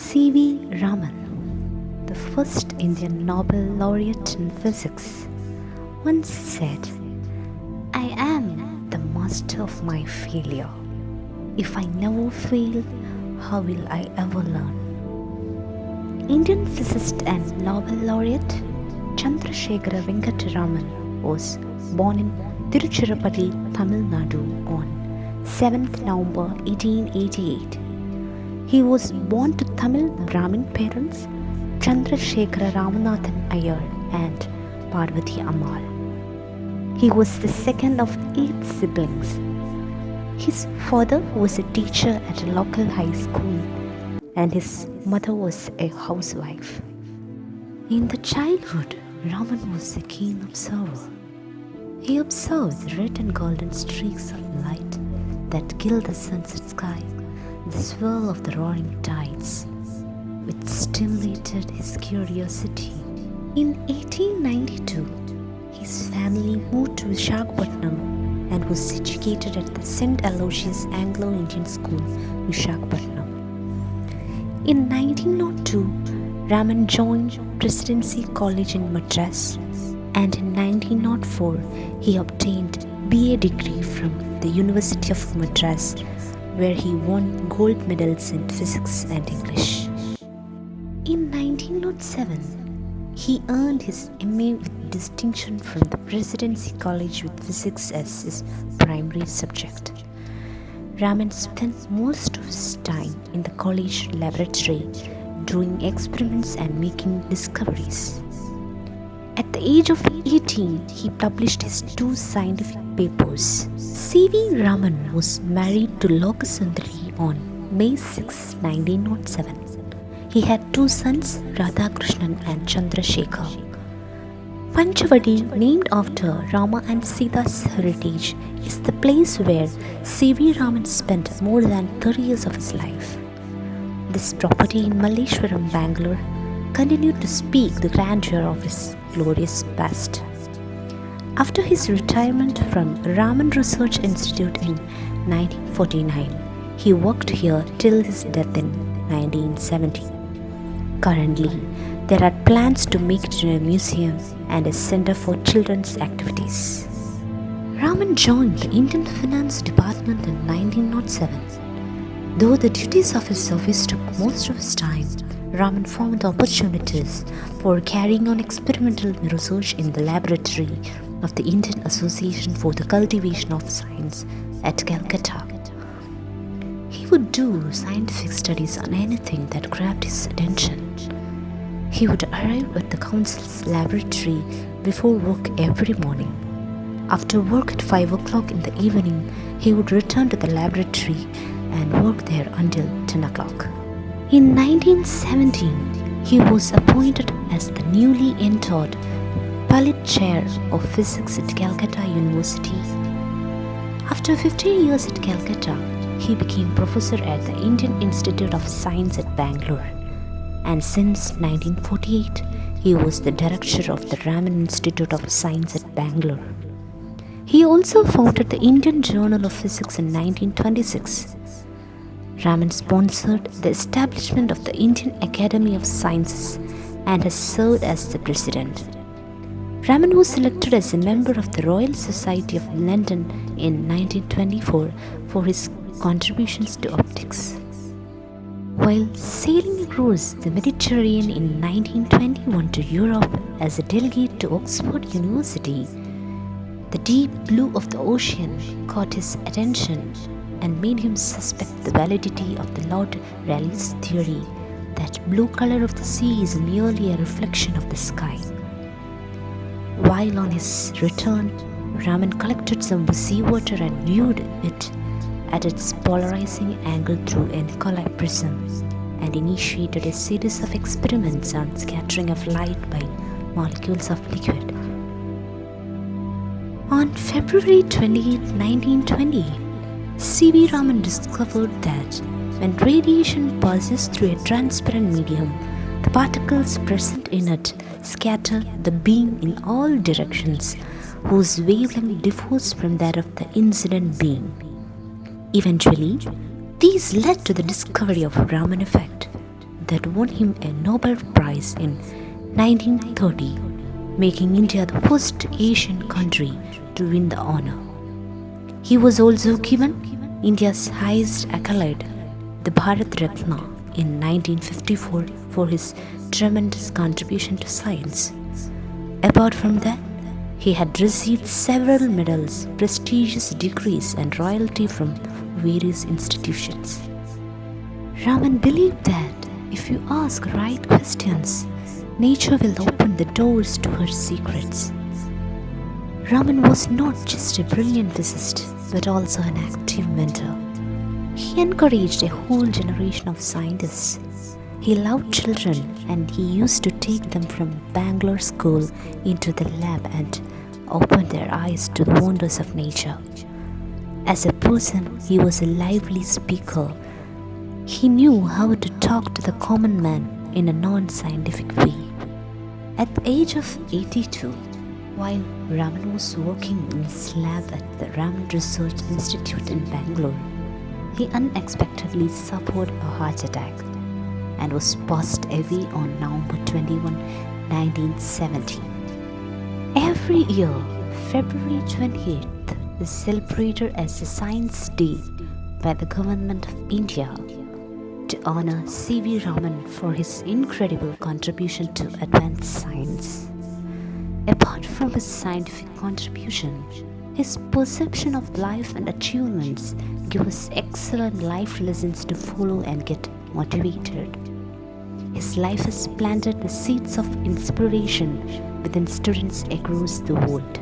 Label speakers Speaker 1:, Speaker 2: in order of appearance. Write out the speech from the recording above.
Speaker 1: C.V. Raman, the first Indian Nobel laureate in physics, once said, "I am the master of my failure. If I never fail, how will I ever learn?" Indian physicist and Nobel laureate Chandrasekhara Venkata Raman was born in Tiruchirappalli, Tamil Nadu on 7th November 1888. He was born to Tamil Brahmin parents Chandrasekhara Ramanathan Iyer and Parvati Ammal. He was the second of 8 siblings. His father was a teacher at a local high school and his mother was a housewife. In the childhood, Raman was a keen observer. He observed the red and golden streaks of light that gild the sunset sky, the swirl of the roaring tides, which stimulated his curiosity. In 1892, his family moved to Visakhapatnam and was educated at the St. Aloysius Anglo-Indian School, Visakhapatnam. In 1902, Raman joined Presidency College in Madras, and in 1904, he obtained BA degree from the University of Madras, where he won gold medals in physics and English. In 1907, he earned his MA with distinction from the Presidency College with physics as his primary subject. Raman spent most of his time in the college laboratory doing experiments and making discoveries. At the age of 18, he published his 2 scientific papers. C.V. Raman was married to Lokasundari on May 6, 1907. He had 2 sons, Radhakrishnan and Chandrasekhar. Panchavadi, named after Rama and Sita's heritage, is the place where C.V. Raman spent more than 30 years of his life. This property in Malleshwaram, Bangalore, continued to speak the grandeur of his glorious past. After his retirement from Raman Research Institute in 1949, he worked here till his death in 1970. Currently, there are plans to make it into a museum and a center for children's activities. Raman joined the Indian Finance Department in 1907. Though the duties of his service took most of his time, Raman found opportunities for carrying on experimental research in the laboratory of the Indian Association for the Cultivation of Science at Calcutta. He would do scientific studies on anything that grabbed his attention. He would arrive at the council's laboratory before work every morning. After work at 5 o'clock in the evening, he would return to the laboratory and work there until 10 o'clock. In 1917, he was appointed as the newly entered Palit Chair of Physics at Calcutta University. After 15 years at Calcutta, he became professor at the Indian Institute of Science at Bangalore, and since 1948, he was the director of the Raman Institute of Science at Bangalore. He also founded the Indian Journal of Physics in 1926. Raman sponsored the establishment of the Indian Academy of Sciences and has served as the president. Raman was selected as a member of the Royal Society of London in 1924 for his contributions to optics. While sailing across the Mediterranean in 1921 to Europe as a delegate to Oxford University, the deep blue of the ocean caught his attention and made him suspect the validity of the Lord Rayleigh's theory that blue color of the sea is merely a reflection of the sky. While on his return, Raman collected some seawater and viewed it at its polarizing angle through a Nicolai prism and initiated a series of experiments on scattering of light by molecules of liquid. On February 28, 1920, C.V. Raman discovered that when radiation passes through a transparent medium, the particles present in it scatter the beam in all directions, whose wavelength differs from that of the incident beam. Eventually, these led to the discovery of Raman effect, that won him a Nobel Prize in 1930, making India the first Asian country to win the honor. He was also given India's highest accolade, the Bharat Ratna, in 1954 for his tremendous contribution to science. Apart from that, he had received several medals, prestigious degrees, and royalty from various institutions. Raman believed that if you ask right questions, nature will open the doors to her secrets. Raman was not just a brilliant physicist, but also an active mentor. He encouraged a whole generation of scientists. He loved children and he used to take them from Bangalore school into the lab and open their eyes to the wonders of nature. As a person, he was a lively speaker. He knew how to talk to the common man in a non-scientific way. At the age of 82, while Raman was working in his lab at the Raman Research Institute in Bangalore, he unexpectedly suffered a heart attack and was passed away on November 21, 1970. Every year, February 28th is celebrated as a Science Day by the Government of India to honor C.V. Raman for his incredible contribution to advanced science. Apart from his scientific contribution, his perception of life and achievements give us excellent life lessons to follow and get motivated. His life has planted the seeds of inspiration within students across the world.